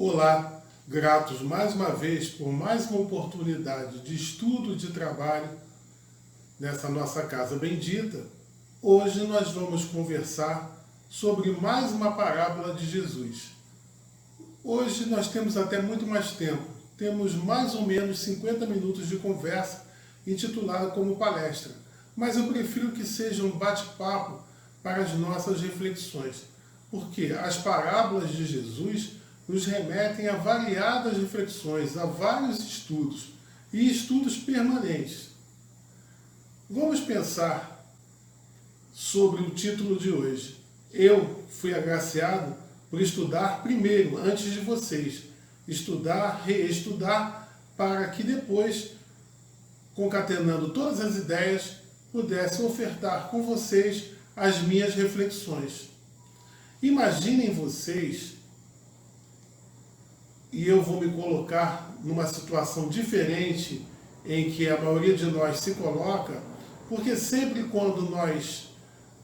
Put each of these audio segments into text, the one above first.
Olá, gratos mais uma vez por mais uma oportunidade de estudo e de trabalho nessa nossa casa bendita. Hoje nós vamos conversar sobre mais uma parábola de Jesus. Hoje nós temos até muito mais tempo, temos mais ou menos 50 minutos de conversa intitulada como palestra, mas eu prefiro que seja um bate-papo para as nossas reflexões, porque as parábolas de Jesus nos remetem a variadas reflexões, a vários estudos, e estudos permanentes. Vamos pensar sobre o título de hoje. Eu fui agraciado por estudar primeiro, antes de vocês. Estudar, reestudar, para que depois, concatenando todas as ideias, pudesse ofertar com vocês as minhas reflexões. Imaginem vocês, e eu vou me colocar numa situação diferente em que a maioria de nós se coloca, porque sempre quando nós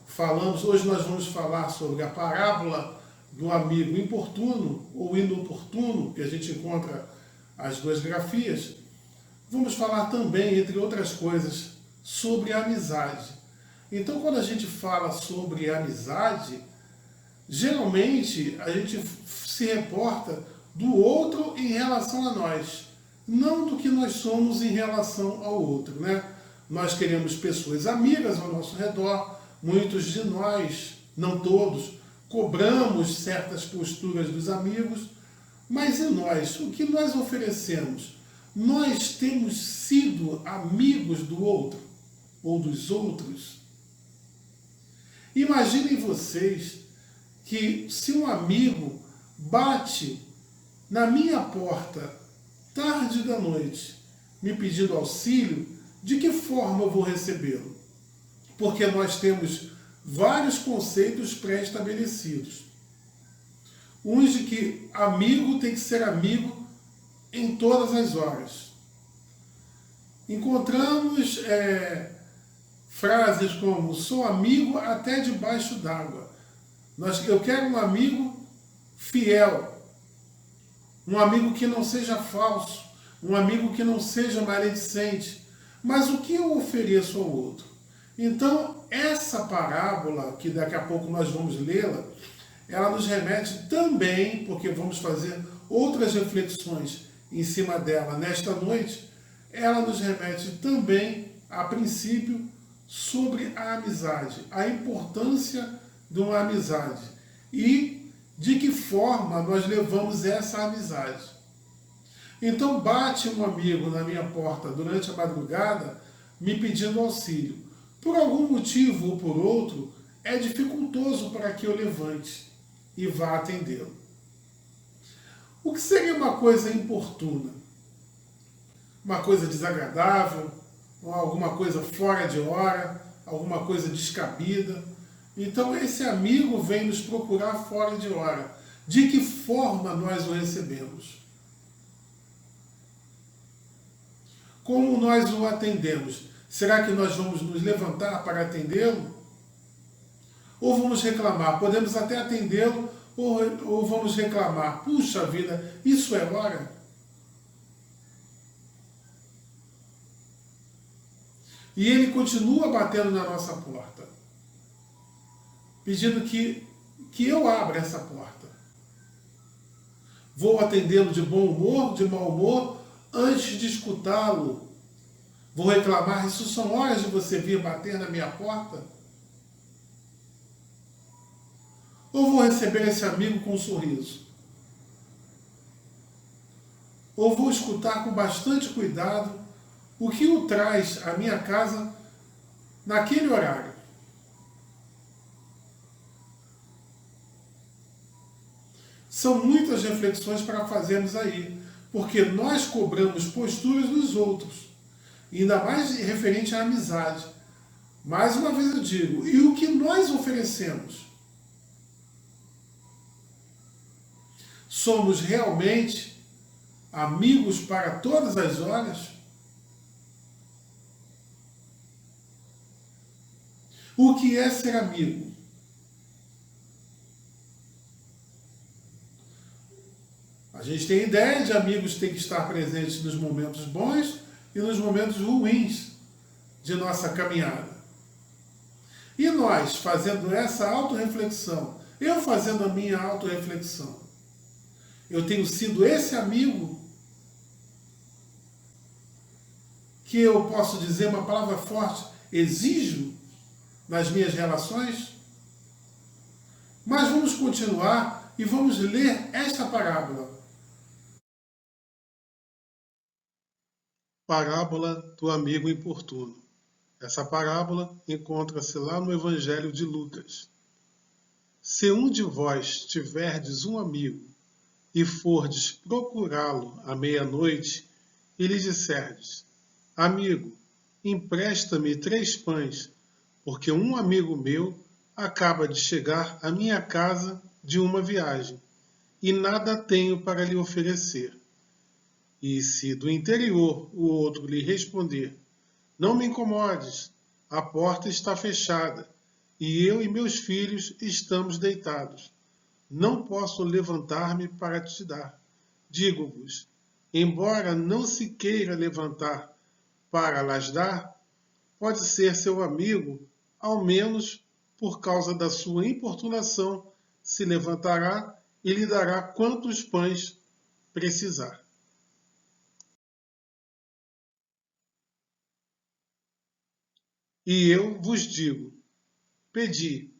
falamos, hoje nós vamos falar sobre a parábola do amigo importuno ou inoportuno, que a gente encontra as duas grafias, vamos falar também, entre outras coisas, sobre a amizade. Então, quando a gente fala sobre amizade, geralmente a gente se reporta do outro em relação a nós, não do que nós somos em relação ao outro, né? Nós queremos pessoas amigas ao nosso redor, muitos de nós, não todos, cobramos certas posturas dos amigos, mas e nós? O que nós oferecemos? Nós temos sido amigos do outro ou dos outros? Imaginem vocês que se um amigo bate na minha porta, tarde da noite, me pedindo auxílio, de que forma eu vou recebê-lo? Porque nós temos vários conceitos pré-estabelecidos. Uns de que amigo tem que ser amigo em todas as horas. Encontramos frases como, sou amigo até debaixo d'água. Eu quero um amigo fiel, um amigo que não seja falso, um amigo que não seja maledicente. Mas o que eu ofereço ao outro? Então, essa parábola, que daqui a pouco nós vamos lê-la, ela nos remete também, porque vamos fazer outras reflexões em cima dela nesta noite, ela nos remete também, a princípio, sobre a amizade, a importância de uma amizade e de que forma nós levamos essa amizade. Então bate um amigo na minha porta durante a madrugada me pedindo auxílio. Por algum motivo ou por outro, é dificultoso para que eu levante e vá atendê-lo. O que seria uma coisa importuna? Uma coisa desagradável, ou alguma coisa fora de hora, alguma coisa descabida. Então esse amigo vem nos procurar fora de hora. De que forma nós o recebemos? Como nós o atendemos? Será que nós vamos nos levantar para atendê-lo? Ou vamos reclamar? Podemos até atendê-lo, ou vamos reclamar. Puxa vida, isso é hora? E ele continua batendo na nossa porta, pedindo que eu abra essa porta. Vou atendê-lo de bom humor, de mau humor, antes de escutá-lo. Vou reclamar, isso são horas de você vir bater na minha porta? Ou vou receber esse amigo com um sorriso? Ou vou escutar com bastante cuidado o que o traz à minha casa naquele horário? São muitas reflexões para fazermos aí, porque nós cobramos posturas dos outros, ainda mais referente à amizade. Mais uma vez eu digo, e o que nós oferecemos? Somos realmente amigos para todas as horas? O que é ser amigo? gente tem ideia de amigos que têm que estar presentes nos momentos bons e nos momentos ruins de nossa caminhada. E nós, fazendo essa autorreflexão, eu fazendo a minha autorreflexão, eu tenho sido esse amigo que eu posso dizer uma palavra forte, exijo nas minhas relações? Mas vamos continuar e vamos ler esta parábola. Parábola do amigo importuno. Essa parábola encontra-se lá no Evangelho de Lucas. Se um de vós tiverdes um amigo e fordes procurá-lo à meia-noite e lhe disserdes: Amigo, empresta-me 3 pães, porque um amigo meu acaba de chegar à minha casa de uma viagem e nada tenho para lhe oferecer. E se do interior o outro lhe responder: Não me incomodes, a porta está fechada e eu e meus filhos estamos deitados. Não posso levantar-me para te dar. Digo-vos, embora não se queira levantar para las dar, pode ser seu amigo, ao menos por causa da sua importunação, se levantará e lhe dará quantos pães precisar. E eu vos digo, pedi,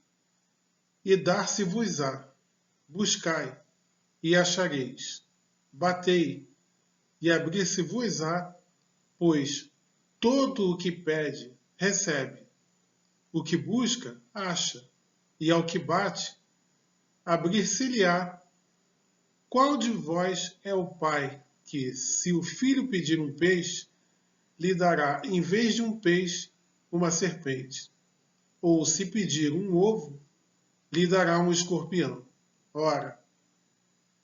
e dar-se-vos-á, buscai, e achareis, batei, e abrir-se-vos-á, pois todo o que pede, recebe, o que busca, acha, e ao que bate, abrir-se-lhe-á. Qual de vós é o pai que, se o filho pedir um peixe, lhe dará, em vez de um peixe, uma serpente? Ou se pedir um ovo, lhe dará um escorpião? Ora,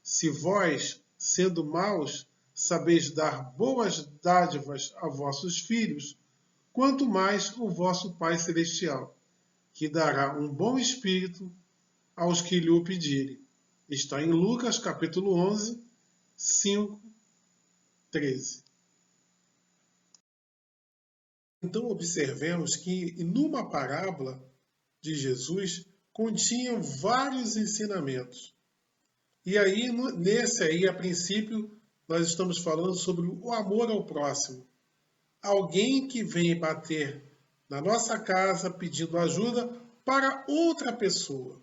se vós, sendo maus, sabeis dar boas dádivas a vossos filhos, quanto mais o vosso Pai Celestial, que dará um bom espírito aos que lhe o pedirem. Está em Lucas, capítulo 11, 5, 13. Então observemos que numa parábola de Jesus continham vários ensinamentos. E aí, nesse aí, a princípio, nós estamos falando sobre o amor ao próximo. Alguém que vem bater na nossa casa pedindo ajuda para outra pessoa.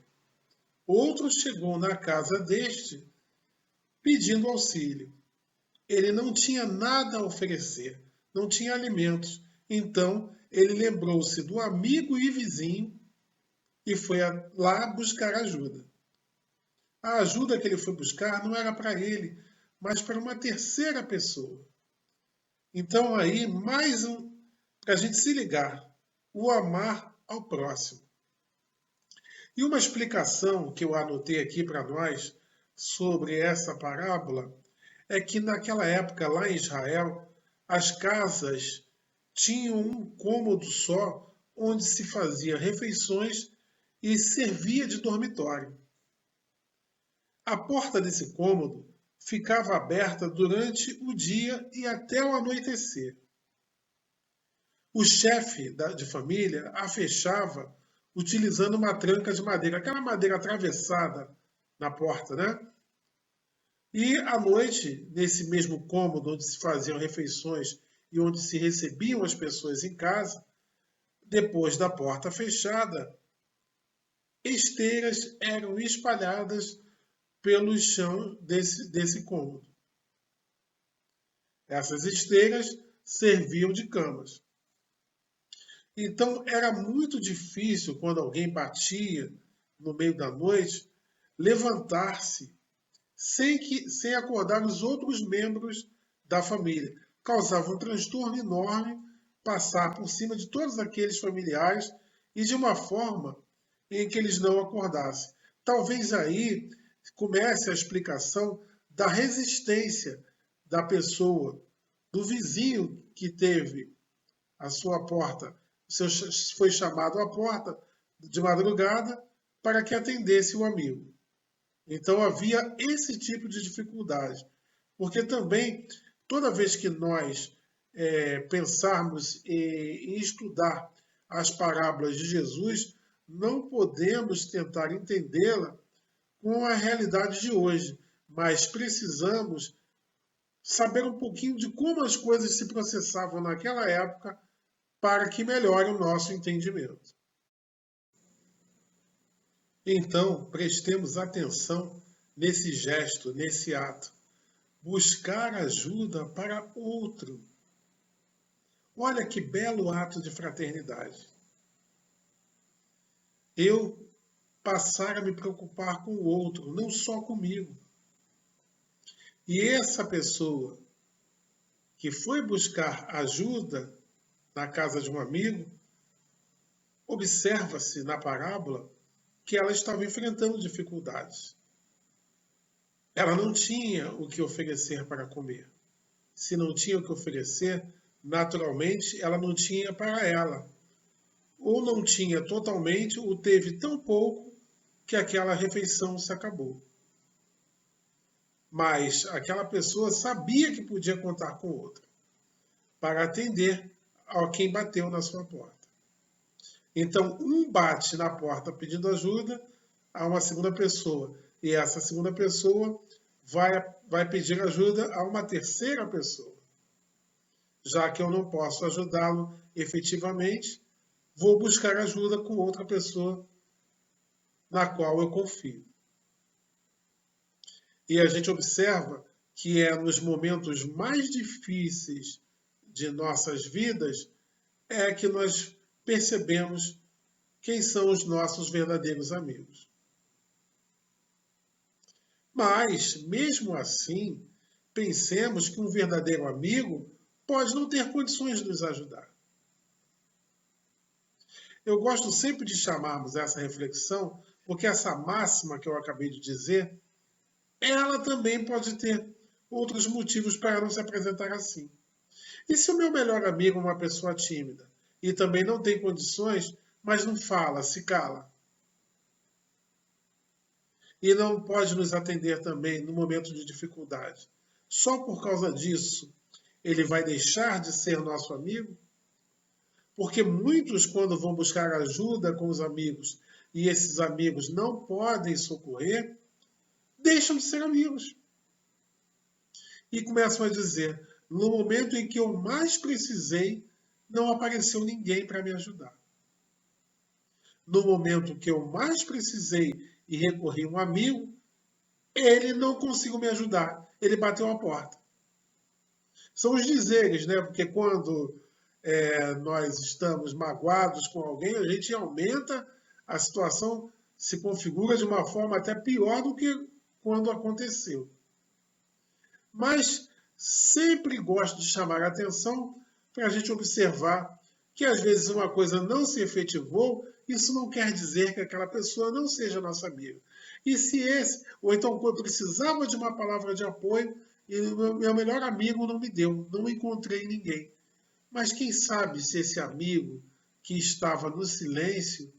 Outro chegou na casa deste pedindo auxílio. Ele não tinha nada a oferecer, não tinha alimentos. Então, ele lembrou-se do amigo e vizinho e foi lá buscar ajuda. A ajuda que ele foi buscar não era para ele, mas para uma terceira pessoa. Então aí, mais um, para a gente se ligar, o amar ao próximo. E uma explicação que eu anotei aqui para nós sobre essa parábola é que naquela época, lá em Israel, as casas tinham um cômodo só onde se fazia refeições e servia de dormitório. A porta desse cômodo ficava aberta durante o dia e até o anoitecer. O chefe de família a fechava utilizando uma tranca de madeira, aquela madeira atravessada na porta, né? E à noite, nesse mesmo cômodo onde se faziam refeições e onde se recebiam as pessoas em casa, depois da porta fechada, esteiras eram espalhadas pelo chão desse cômodo. Essas esteiras serviam de camas. Então era muito difícil, quando alguém batia no meio da noite, levantar-se sem acordar os outros membros da família. Causava um transtorno enorme passar por cima de todos aqueles familiares e de uma forma em que eles não acordassem. Talvez aí comece a explicação da resistência da pessoa, do vizinho que teve a sua porta, foi chamado à porta de madrugada para que atendesse o amigo. Então havia esse tipo de dificuldade. Porque também, toda vez que nós pensarmos em estudar as parábolas de Jesus, não podemos tentar entendê-la com a realidade de hoje, mas precisamos saber um pouquinho de como as coisas se processavam naquela época para que melhore o nosso entendimento. Então, prestemos atenção nesse gesto, nesse ato. Buscar ajuda para outro. Olha que belo ato de fraternidade. Eu passar a me preocupar com o outro, não só comigo. E essa pessoa que foi buscar ajuda na casa de um amigo, observa-se na parábola que ela estava enfrentando dificuldades. Ela não tinha o que oferecer para comer. Se não tinha o que oferecer, naturalmente ela não tinha para ela. Ou não tinha totalmente, ou teve tão pouco que aquela refeição se acabou. Mas aquela pessoa sabia que podia contar com outra para atender a quem bateu na sua porta. Então, um bate na porta pedindo ajuda a uma segunda pessoa, e essa segunda pessoa vai pedir ajuda a uma terceira pessoa. Já que eu não posso ajudá-lo efetivamente, vou buscar ajuda com outra pessoa na qual eu confio. E a gente observa que é nos momentos mais difíceis de nossas vidas é que nós percebemos quem são os nossos verdadeiros amigos. Mas, mesmo assim, pensemos que um verdadeiro amigo pode não ter condições de nos ajudar. Eu gosto sempre de chamarmos essa reflexão, porque essa máxima que eu acabei de dizer, ela também pode ter outros motivos para não se apresentar assim. E se o meu melhor amigo é uma pessoa tímida e também não tem condições, mas não fala, se cala? E não pode nos atender também no momento de dificuldade. Só por causa disso, ele vai deixar de ser nosso amigo? Porque muitos, quando vão buscar ajuda com os amigos e esses amigos não podem socorrer, deixam de ser amigos. E começam a dizer: no momento em que eu mais precisei, não apareceu ninguém para me ajudar. No momento que eu mais precisei e recorri a um amigo, ele não conseguiu me ajudar. Ele bateu a porta. São os dizeres, né? Porque quando nós estamos magoados com alguém, a gente aumenta, a situação se configura de uma forma até pior do que quando aconteceu. Mas sempre gosto de chamar a atenção para a gente observar que às vezes uma coisa não se efetivou, isso não quer dizer que aquela pessoa não seja nossa amiga. E se esse, ou então quando precisava de uma palavra de apoio, e o meu melhor amigo não me deu, não encontrei ninguém. Mas quem sabe se esse amigo que estava no silêncio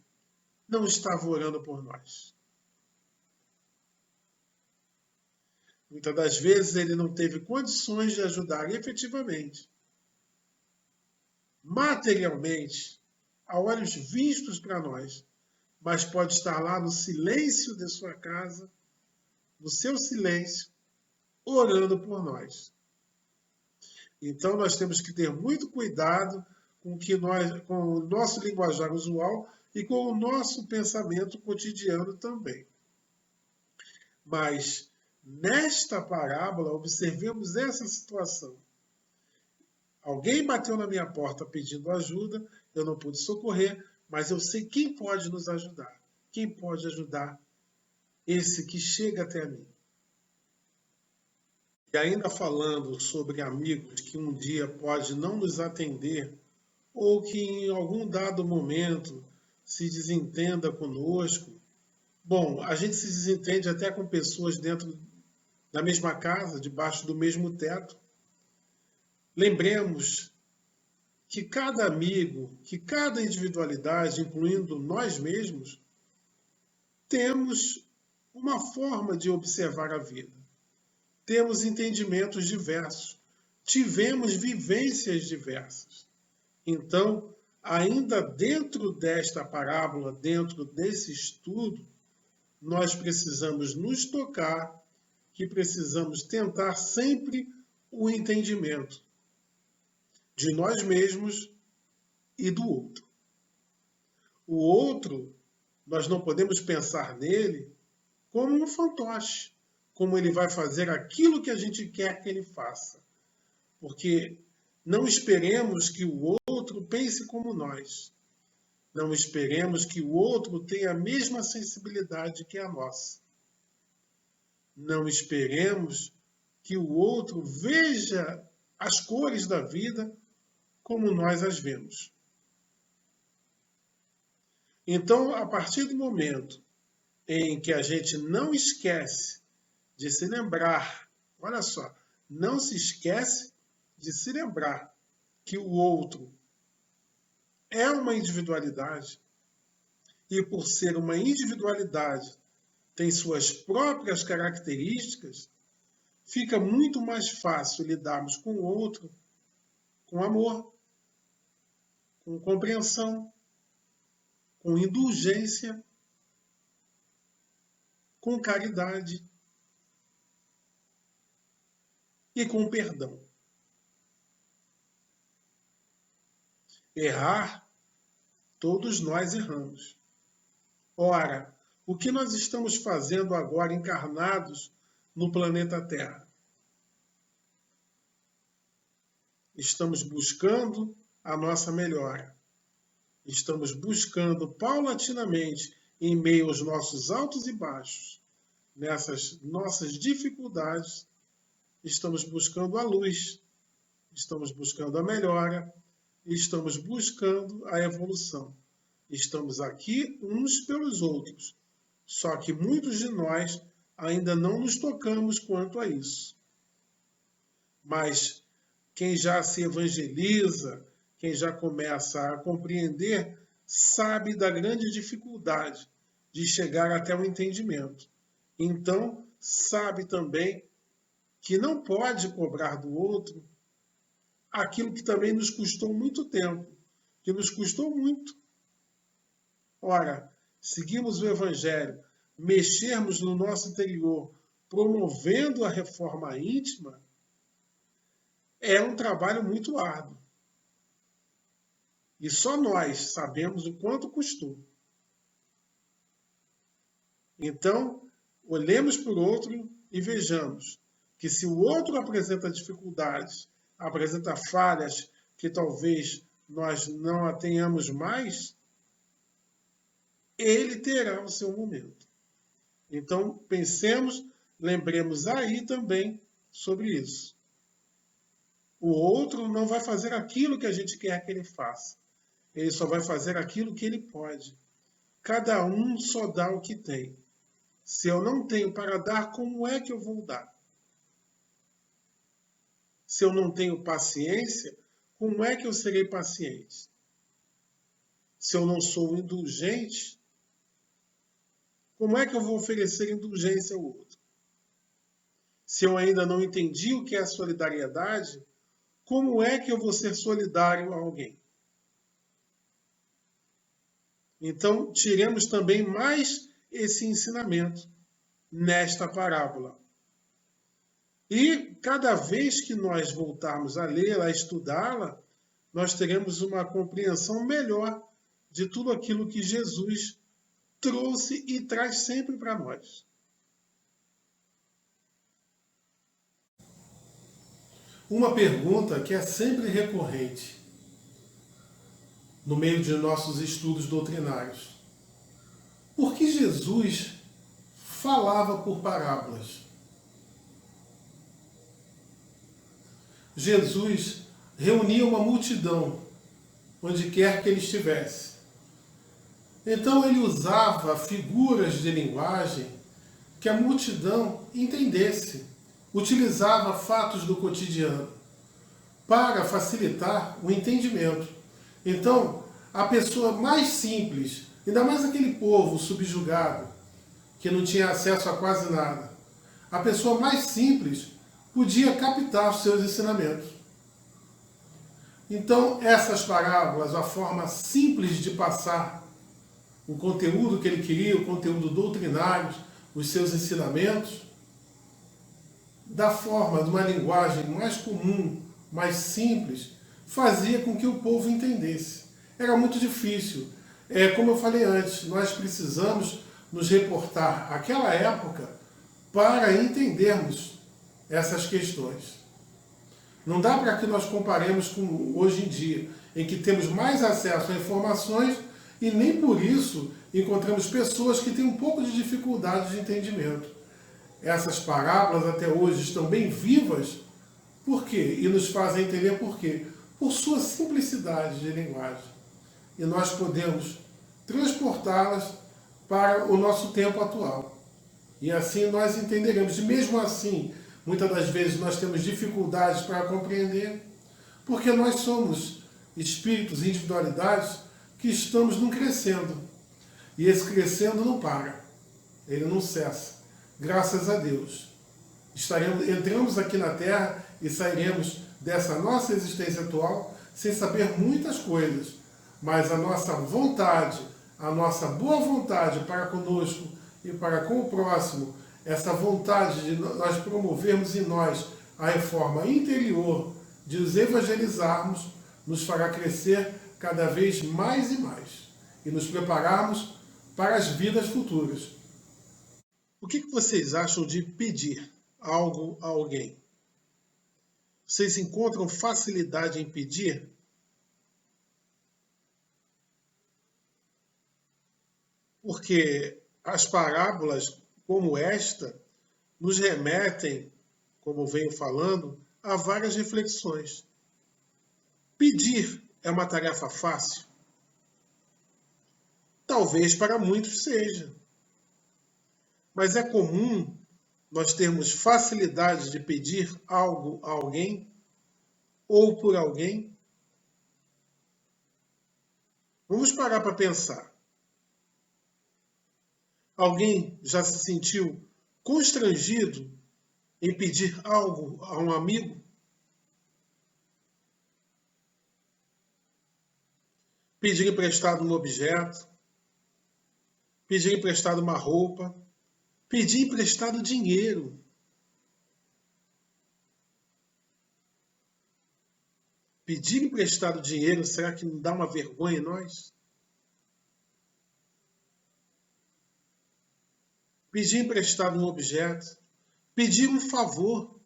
não estava orando por nós. Muitas das vezes ele não teve condições de ajudar efetivamente, materialmente, a olhos vistos para nós, mas pode estar lá no silêncio de sua casa, no seu silêncio, orando por nós. Então nós temos que ter muito cuidado com o nosso linguajar usual e com o nosso pensamento cotidiano também. Mas nesta parábola observemos essa situação. Alguém bateu na minha porta pedindo ajuda, eu não pude socorrer, mas eu sei quem pode nos ajudar. Quem pode ajudar esse que chega até mim. E ainda falando sobre amigos que um dia pode não nos atender ou que em algum dado momento se desentenda conosco. Bom, a gente se desentende até com pessoas dentro da mesma casa, debaixo do mesmo teto. Lembremos que cada amigo, que cada individualidade, incluindo nós mesmos, temos uma forma de observar a vida. Temos entendimentos diversos, tivemos vivências diversas. Então, ainda dentro desta parábola, dentro desse estudo, nós precisamos nos tocar, que precisamos tentar sempre o entendimento de nós mesmos e do outro. O outro, nós não podemos pensar nele como um fantoche, como ele vai fazer aquilo que a gente quer que ele faça. Porque não esperemos que o outro pense como nós. Não esperemos que o outro tenha a mesma sensibilidade que a nossa. Não esperemos que o outro veja as cores da vida como nós as vemos. Então, a partir do momento em que a gente não esquece de se lembrar, olha só, não se esquece de se lembrar que o outro é uma individualidade e, por ser uma individualidade, tem suas próprias características, fica muito mais fácil lidarmos com o outro com amor, com compreensão, com indulgência, com caridade e com perdão. Errar, todos nós erramos. Ora, o que nós estamos fazendo agora encarnados no planeta Terra? Estamos buscando a nossa melhora. Estamos buscando paulatinamente, em meio aos nossos altos e baixos, nessas nossas dificuldades, estamos buscando a luz, estamos buscando a melhora, estamos buscando a evolução. Estamos aqui uns pelos outros, só que muitos de nós ainda não nos tocamos quanto a isso. Mas quem já se evangeliza, quem já começa a compreender, sabe da grande dificuldade de chegar até o entendimento. Então, sabe também que não pode cobrar do outro aquilo que também nos custou muito tempo, que nos custou muito. Ora, seguimos o Evangelho, mexermos no nosso interior, promovendo a reforma íntima, é um trabalho muito árduo. E só nós sabemos o quanto custou. Então, olhemos para o outro e vejamos que se o outro apresenta dificuldades, apresenta falhas que talvez nós não a tenhamos mais, ele terá o seu momento. Então, pensemos, lembremos aí também sobre isso. O outro não vai fazer aquilo que a gente quer que ele faça. Ele só vai fazer aquilo que ele pode. Cada um só dá o que tem. Se eu não tenho para dar, como é que eu vou dar? Se eu não tenho paciência, como é que eu serei paciente? Se eu não sou indulgente, como é que eu vou oferecer indulgência ao outro? Se eu ainda não entendi o que é solidariedade, como é que eu vou ser solidário a alguém? Então, tiremos também mais esse ensinamento nesta parábola. E cada vez que nós voltarmos a lê-la, a estudá-la, nós teremos uma compreensão melhor de tudo aquilo que Jesus trouxe e traz sempre para nós. Uma pergunta que é sempre recorrente no meio de nossos estudos doutrinários. Por que Jesus falava por parábolas? Jesus reunia uma multidão onde quer que ele estivesse. Então ele usava figuras de linguagem que a multidão entendesse. Utilizava fatos do cotidiano para facilitar o entendimento. Então, a pessoa mais simples, ainda mais aquele povo subjugado, que não tinha acesso a quase nada. A pessoa mais simples podia captar os seus ensinamentos. Então, essas parábolas, a forma simples de passar o conteúdo que ele queria, o conteúdo doutrinário, os seus ensinamentos, da forma, de uma linguagem mais comum, mais simples, fazia com que o povo entendesse. Era muito difícil. Como eu falei antes, nós precisamos nos reportar àquela época para entendermos essas questões. Não dá para que nós comparemos com hoje em dia, em que temos mais acesso a informações e nem por isso encontramos pessoas que têm um pouco de dificuldade de entendimento. Essas parábolas até hoje estão bem vivas. Por quê? E nos fazem entender por quê? Por sua simplicidade de linguagem. E nós podemos transportá-las para o nosso tempo atual. E assim nós entenderemos. E mesmo assim, muitas das vezes nós temos dificuldades para compreender, porque nós somos espíritos, individualidades, que estamos num crescendo. E esse crescendo não para. Ele não cessa. Graças a Deus. Entramos aqui na Terra e sairemos dessa nossa existência atual sem saber muitas coisas. Mas a nossa vontade, a nossa boa vontade para conosco e para com o próximo, essa vontade de nós promovermos em nós a reforma interior, de os evangelizarmos, nos fará crescer cada vez mais e mais e nos prepararmos para as vidas futuras. O que vocês acham de pedir algo a alguém? Vocês encontram facilidade em pedir? Porque as parábolas como esta nos remetem, como venho falando, a várias reflexões. Pedir é uma tarefa fácil? Talvez para muitos seja. Mas é comum nós termos facilidade de pedir algo a alguém ou por alguém? Vamos parar para pensar. Alguém já se sentiu constrangido em pedir algo a um amigo? Pedir emprestado um objeto? Pedir emprestado uma roupa? Pedir emprestado dinheiro? Pedir emprestado dinheiro, será que não dá uma vergonha em nós? Pedir emprestado um objeto? Pedir um favor?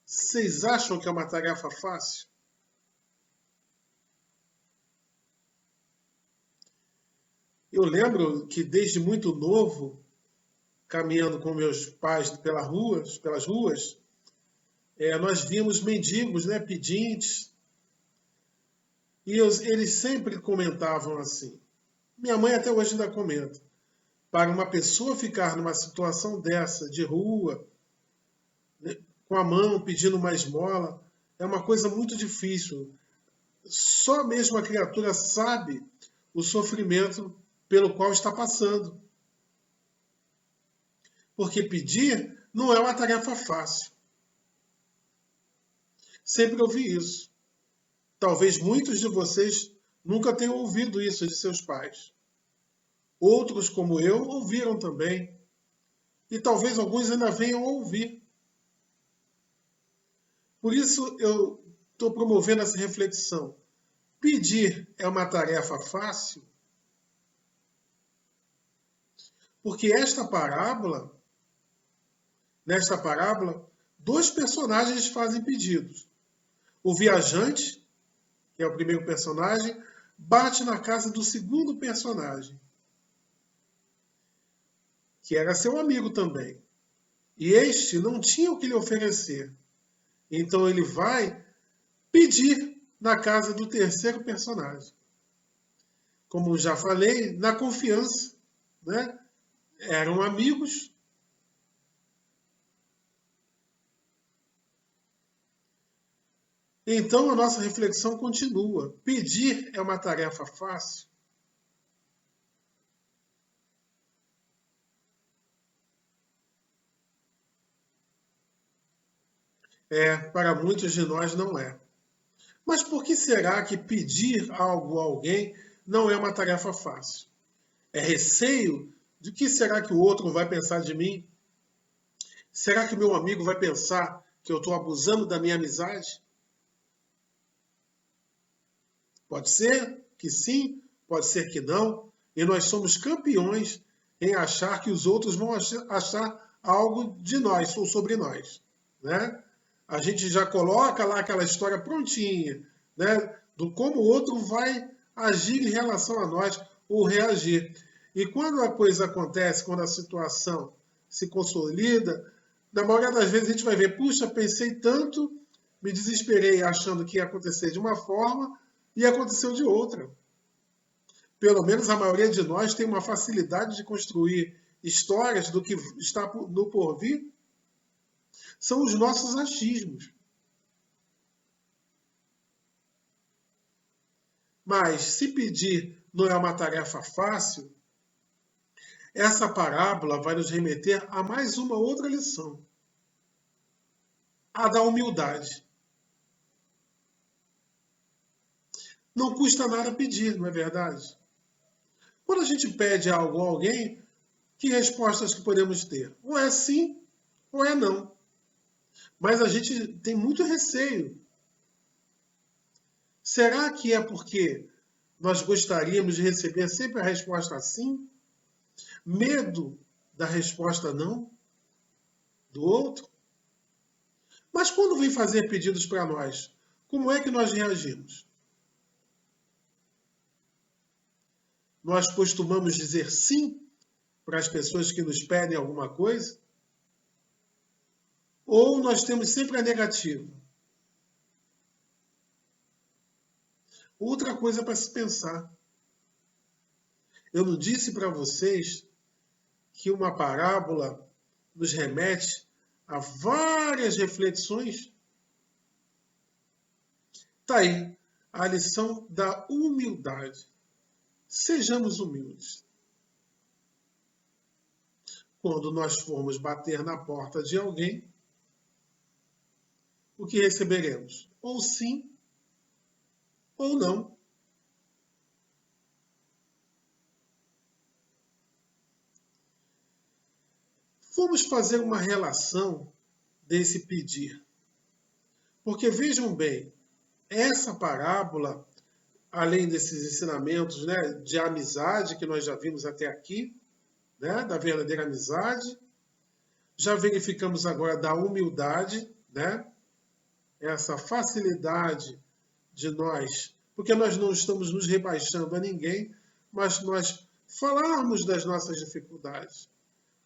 Vocês acham que é uma tarefa fácil? Eu lembro que desde muito novo, caminhando com meus pais pelas ruas, nós víamos mendigos, pedintes, e eles sempre comentavam assim. Minha mãe até hoje ainda comenta. Para uma pessoa ficar numa situação dessa, de rua, com a mão pedindo uma esmola, é uma coisa muito difícil. Só mesmo a criatura sabe o sofrimento pelo qual está passando. Porque pedir não é uma tarefa fácil. Sempre ouvi isso. Talvez muitos de vocês nunca tenham ouvido isso de seus pais. Outros, como eu, ouviram também. E talvez alguns ainda venham a ouvir. Por isso eu estou promovendo essa reflexão. Pedir é uma tarefa fácil? Porque nesta parábola, dois personagens fazem pedidos. O viajante, que é o primeiro personagem, bate na casa do segundo personagem, que era seu amigo também. E este não tinha o que lhe oferecer. Então ele vai pedir na casa do terceiro personagem. Como já falei, na confiança, Eram amigos. Então a nossa reflexão continua. Pedir é uma tarefa fácil? Para muitos de nós não é. Mas por que será que pedir algo a alguém não é uma tarefa fácil? É receio de que será que o outro vai pensar de mim? Será que o meu amigo vai pensar que eu estou abusando da minha amizade? Pode ser que sim, pode ser que não. E nós somos campeões em achar que os outros vão achar algo de nós ou sobre nós, né? A gente já coloca lá aquela história prontinha, né? Do como o outro vai agir em relação a nós ou reagir. E quando a coisa acontece, quando a situação se consolida, na maioria das vezes a gente vai ver, puxa, pensei tanto, me desesperei achando que ia acontecer de uma forma e aconteceu de outra. Pelo menos a maioria de nós tem uma facilidade de construir histórias do que está no porvir. São os nossos achismos. Mas se pedir não é uma tarefa fácil, essa parábola vai nos remeter a mais uma outra lição, a da humildade. Não custa nada pedir, não é verdade? Quando a gente pede algo a alguém, que respostas que podemos ter? Ou é sim, ou é não. Mas a gente tem muito receio. Será que é porque nós gostaríamos de receber sempre a resposta sim? Medo da resposta não do outro? Mas quando vem fazer pedidos para nós, como é que nós reagimos? Nós costumamos dizer sim para as pessoas que nos pedem alguma coisa? Ou nós temos sempre a negativa? Outra coisa para se pensar. Eu não disse para vocês que uma parábola nos remete a várias reflexões? Está aí a lição da humildade. Sejamos humildes. Quando nós formos bater na porta de alguém, o que receberemos? Ou sim, ou não. Vamos fazer uma relação desse pedir. Porque vejam bem, essa parábola, além desses ensinamentos, né, de amizade que nós já vimos até aqui, né, da verdadeira amizade, já verificamos agora da humildade, né, essa facilidade de nós, porque nós não estamos nos rebaixando a ninguém, mas nós falarmos das nossas dificuldades.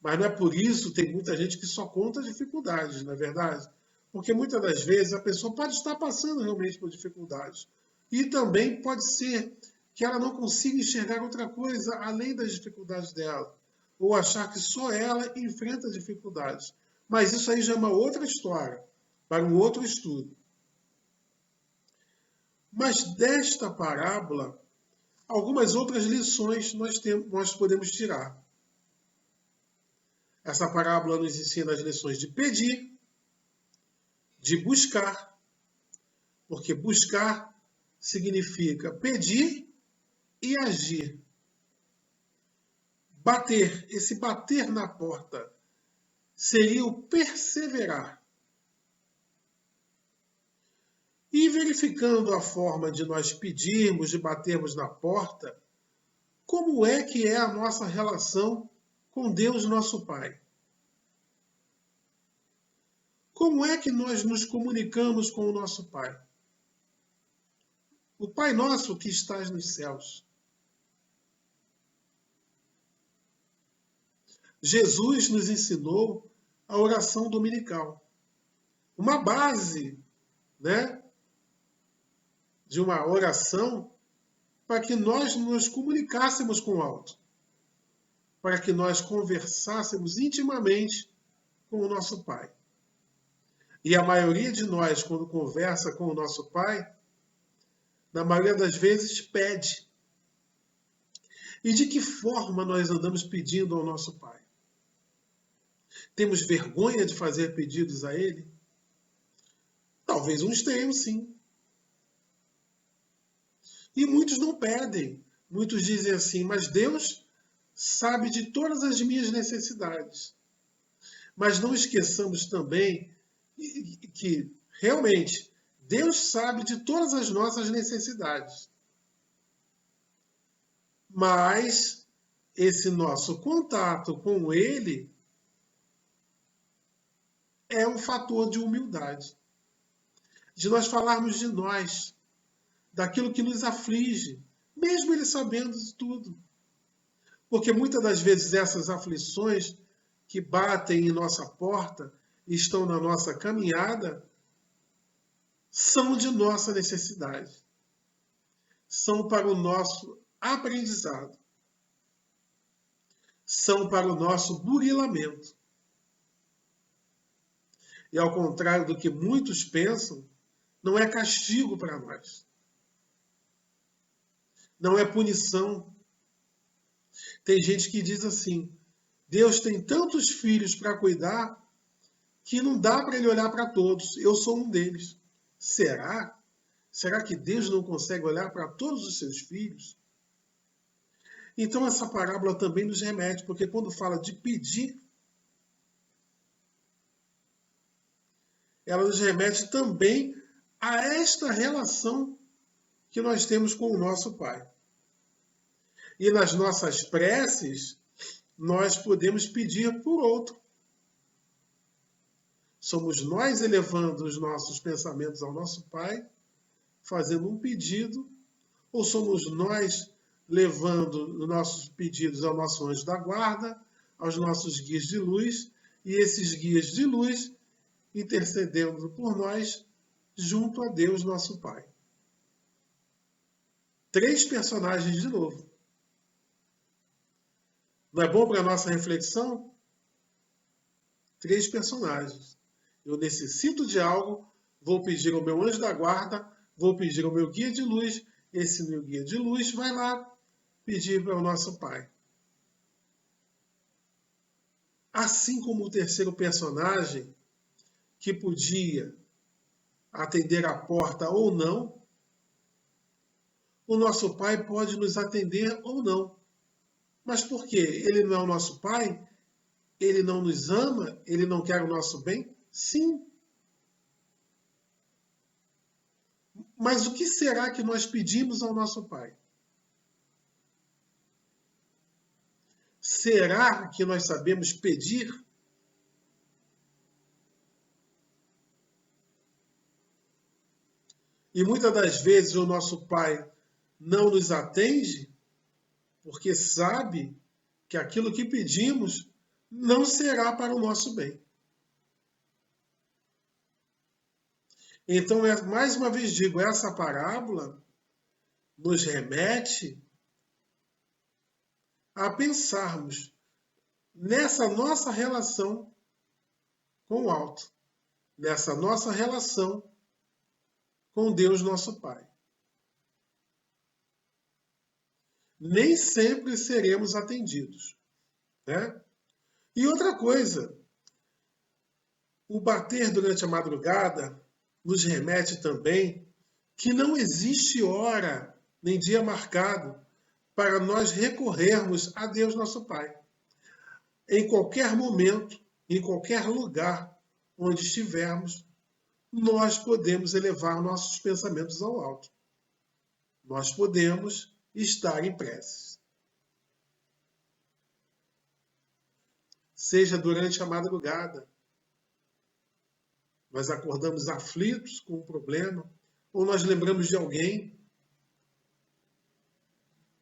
Mas não é por isso, tem muita gente que só conta dificuldades, não é verdade? Porque muitas das vezes a pessoa pode estar passando realmente por dificuldades. E também pode ser que ela não consiga enxergar outra coisa além das dificuldades dela. Ou achar que só ela enfrenta dificuldades. Mas isso aí já é uma outra história, para um outro estudo. Mas desta parábola, algumas outras lições nós podemos tirar. Essa parábola nos ensina as lições de pedir, de buscar, porque buscar significa pedir e agir. Bater, esse bater na porta, seria o perseverar. E verificando a forma de nós pedirmos, de batermos na porta, como é que é a nossa relação com Deus, nosso Pai? Como é que nós nos comunicamos com o nosso Pai? O Pai nosso que estás nos céus. Jesus nos ensinou a oração dominical. Uma base, né, de uma oração para que nós nos comunicássemos com o alto. Para que nós conversássemos intimamente com o nosso Pai. E a maioria de nós, quando conversa com o nosso Pai, na maioria das vezes pede. E de que forma nós andamos pedindo ao nosso Pai? Temos vergonha de fazer pedidos a Ele? Talvez uns tenham, sim. E muitos não pedem. Muitos dizem assim, mas Deus sabe de todas as minhas necessidades. Mas não esqueçamos também que realmente Deus sabe de todas as nossas necessidades. Mas esse nosso contato com Ele é um fator de humildade. De nós falarmos de nós, daquilo que nos aflige, mesmo Ele sabendo de tudo. Porque muitas das vezes essas aflições que batem em nossa porta, estão na nossa caminhada, são de nossa necessidade. São para o nosso aprendizado. São para o nosso burilamento. E ao contrário do que muitos pensam, não é castigo para nós. Não é punição. Tem gente que diz assim, Deus tem tantos filhos para cuidar que não dá para ele olhar para todos. Eu sou um deles. Será? Será que Deus não consegue olhar para todos os seus filhos? Então essa parábola também nos remete, porque quando fala de pedir, ela nos remete também a esta relação que nós temos com o nosso Pai. E nas nossas preces, nós podemos pedir por outro. Somos nós elevando os nossos pensamentos ao nosso Pai, fazendo um pedido, ou somos nós levando os nossos pedidos ao nosso anjo da guarda, aos nossos guias de luz, e esses guias de luz intercedendo por nós junto a Deus, nosso Pai. 3 personagens de novo. Não é bom para a nossa reflexão? 3 personagens. Eu necessito de algo, vou pedir ao meu anjo da guarda, vou pedir ao meu guia de luz, esse meu guia de luz vai lá pedir para o nosso Pai. Assim como o terceiro personagem, que podia atender a porta ou não, o nosso Pai pode nos atender ou não. Mas por quê? Ele não é o nosso Pai? Ele não nos ama? Ele não quer o nosso bem? Sim. Mas o que será que nós pedimos ao nosso Pai? Será que nós sabemos pedir? E muitas das vezes o nosso Pai não nos atende porque sabe que aquilo que pedimos não será para o nosso bem. Então, mais uma vez digo, essa parábola nos remete a pensarmos nessa nossa relação com o alto, nessa nossa relação com Deus, nosso Pai. Nem sempre seremos atendidos, né? E outra coisa, o bater durante a madrugada nos remete também que não existe hora nem dia marcado para nós recorrermos a Deus, nosso Pai. Em qualquer momento, em qualquer lugar onde estivermos, nós podemos elevar nossos pensamentos ao alto. Nós podemos estar em preces. Seja durante a madrugada, nós acordamos aflitos com um problema, ou nós lembramos de alguém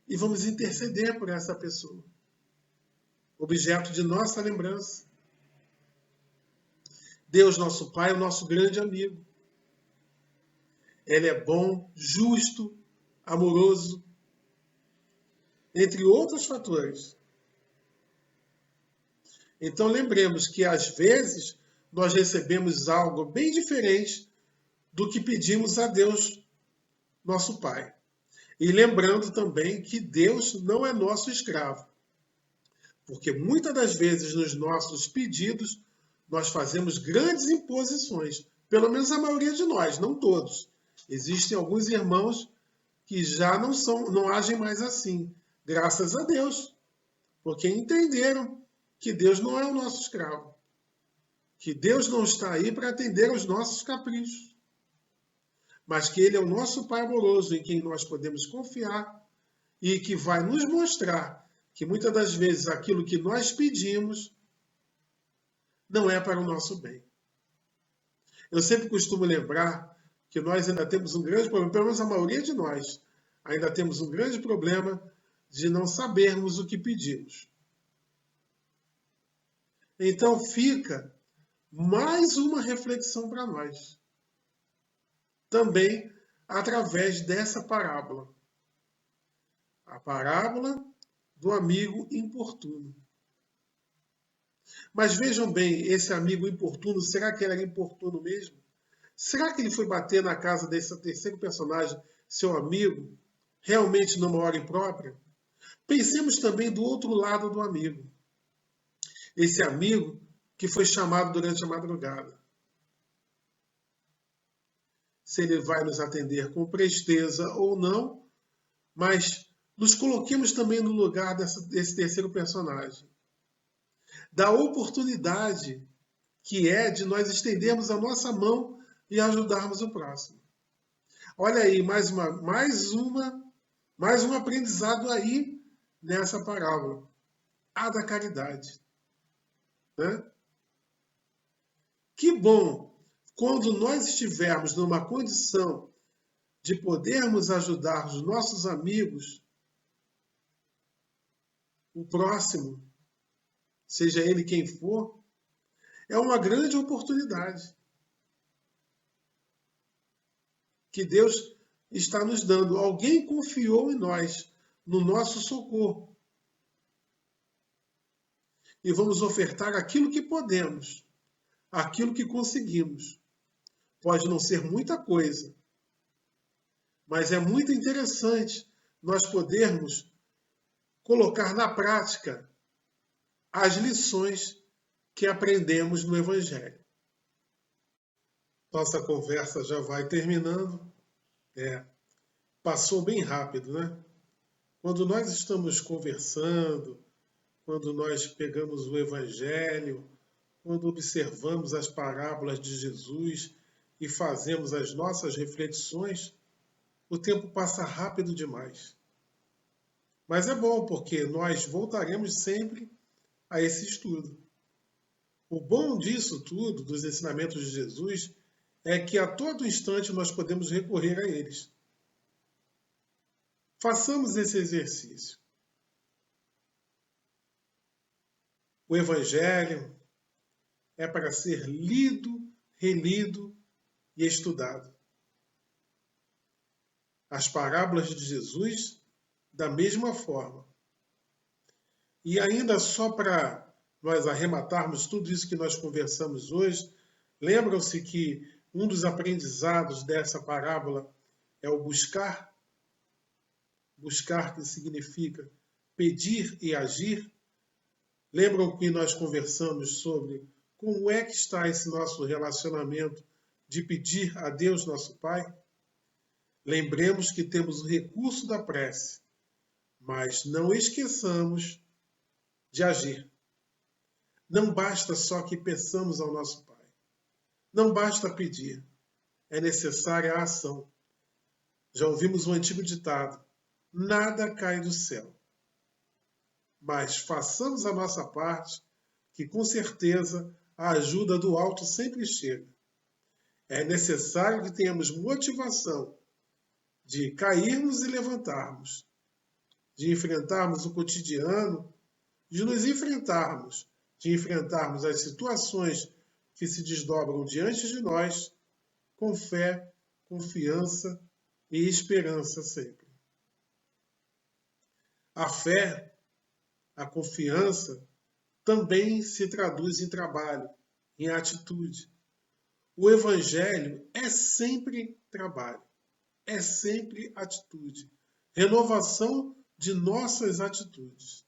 e vamos interceder por essa pessoa, objeto de nossa lembrança. Deus, nosso Pai, é o nosso grande amigo. Ele é bom, justo, amoroso, entre outros fatores. Então lembremos que às vezes nós recebemos algo bem diferente do que pedimos a Deus, nosso Pai. E lembrando também que Deus não é nosso escravo. Porque muitas das vezes nos nossos pedidos nós fazemos grandes imposições Pelo menos a maioria de nós, não todos. Existem alguns irmãos que já não agem mais assim. Graças a Deus. Porque entenderam que Deus não é o nosso escravo. Que Deus não está aí para atender aos nossos caprichos. Mas que Ele é o nosso Pai amoroso, em quem nós podemos confiar e que vai nos mostrar que muitas das vezes aquilo que nós pedimos não é para o nosso bem. Eu sempre costumo lembrar que nós ainda temos um grande problema, pelo menos a maioria de nós, ainda temos um grande problema de não sabermos o que pedimos. Então fica mais uma reflexão para nós. Também através dessa parábola. A parábola do amigo importuno. Mas vejam bem, esse amigo importuno, será que ele era importuno mesmo? Será que ele foi bater na casa desse terceiro personagem, seu amigo, realmente numa hora imprópria? Pensemos também do outro lado do amigo. Esse amigo que foi chamado durante a madrugada. Se ele vai nos atender com presteza ou não, mas nos coloquemos também no lugar desse terceiro personagem. Da oportunidade que é de nós estendermos a nossa mão e ajudarmos o próximo. Olha aí, mais um aprendizado aí nessa parábola. A da caridade. Né? Que bom quando nós estivermos numa condição de podermos ajudar os nossos amigos, o próximo, seja ele quem for, é uma grande oportunidade que Deus está nos dando. Alguém confiou em nós, no nosso socorro. E vamos ofertar aquilo que podemos, aquilo que conseguimos. Pode não ser muita coisa, mas é muito interessante nós podermos colocar na prática as lições que aprendemos no Evangelho. Nossa conversa já vai terminando. Passou bem rápido, né? Quando nós estamos conversando, quando nós pegamos o Evangelho, quando observamos as parábolas de Jesus e fazemos as nossas reflexões, o tempo passa rápido demais. Mas é bom, porque nós voltaremos sempre a esse estudo. O bom disso tudo, dos ensinamentos de Jesus, é que a todo instante nós podemos recorrer a eles. Façamos esse exercício. O Evangelho é para ser lido, relido e estudado. As parábolas de Jesus, da mesma forma. E ainda só para nós arrematarmos tudo isso que nós conversamos hoje, lembram-se que um dos aprendizados dessa parábola é o buscar. Buscar, que significa pedir e agir. Lembram que nós conversamos sobre como é que está esse nosso relacionamento de pedir a Deus, nosso Pai? Lembremos que temos o recurso da prece, mas não esqueçamos de agir. Não basta só que peçamos ao nosso Pai. Não basta pedir. É necessária a ação. Já ouvimos um antigo ditado: nada cai do céu. Mas façamos a nossa parte, que com certeza a ajuda do alto sempre chega. É necessário que tenhamos motivação de cairmos e levantarmos, de enfrentarmos o cotidiano, de nos enfrentarmos, de enfrentarmos as situações que se desdobram diante de nós, com fé, confiança e esperança sempre. A fé, a confiança, também se traduz em trabalho, em atitude. O Evangelho é sempre trabalho, é sempre atitude. Renovação de nossas atitudes,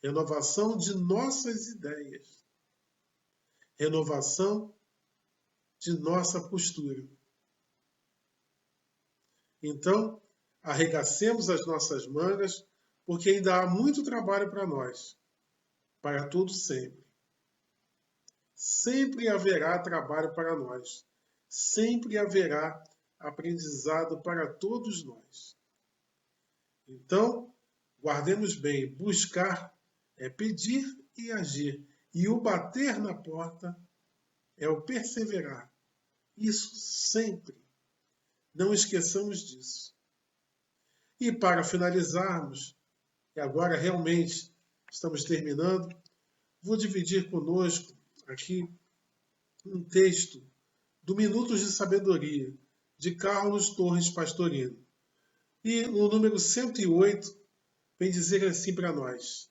renovação de nossas ideias, renovação de nossa postura. Então, arregacemos as nossas mangas, porque ainda há muito trabalho para nós, para todos sempre. Sempre haverá trabalho para nós, sempre haverá aprendizado para todos nós. Então, guardemos bem, buscar é pedir e agir, e o bater na porta é o perseverar. Isso sempre. Não esqueçamos disso. E para finalizarmos, e agora realmente estamos terminando, vou dividir conosco aqui um texto do Minutos de Sabedoria, de Carlos Torres Pastorino. E no número 108, vem dizer assim para nós: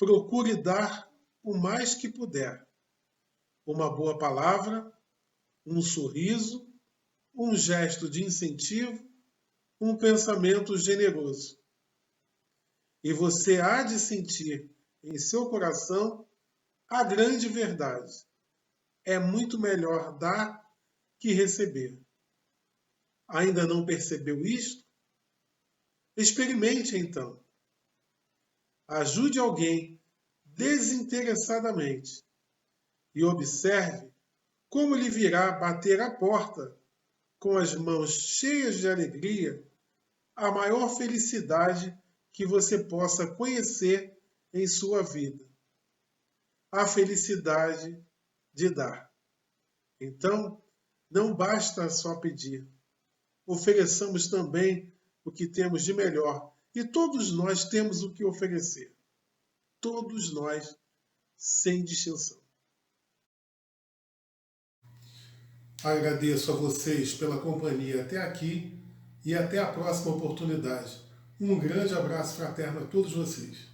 procure dar o mais que puder. Uma boa palavra, um sorriso, um gesto de incentivo, um pensamento generoso. E você há de sentir em seu coração a grande verdade. É muito melhor dar que receber. Ainda não percebeu isto? Experimente então. Ajude alguém desinteressadamente e observe como lhe virá bater a porta com as mãos cheias de alegria a maior felicidade que você possa conhecer em sua vida. A felicidade de dar. Então, não basta só pedir. Ofereçamos também o que temos de melhor. E todos nós temos o que oferecer. Todos nós, sem distinção. Agradeço a vocês pela companhia até aqui e até a próxima oportunidade. Um grande abraço fraterno a todos vocês.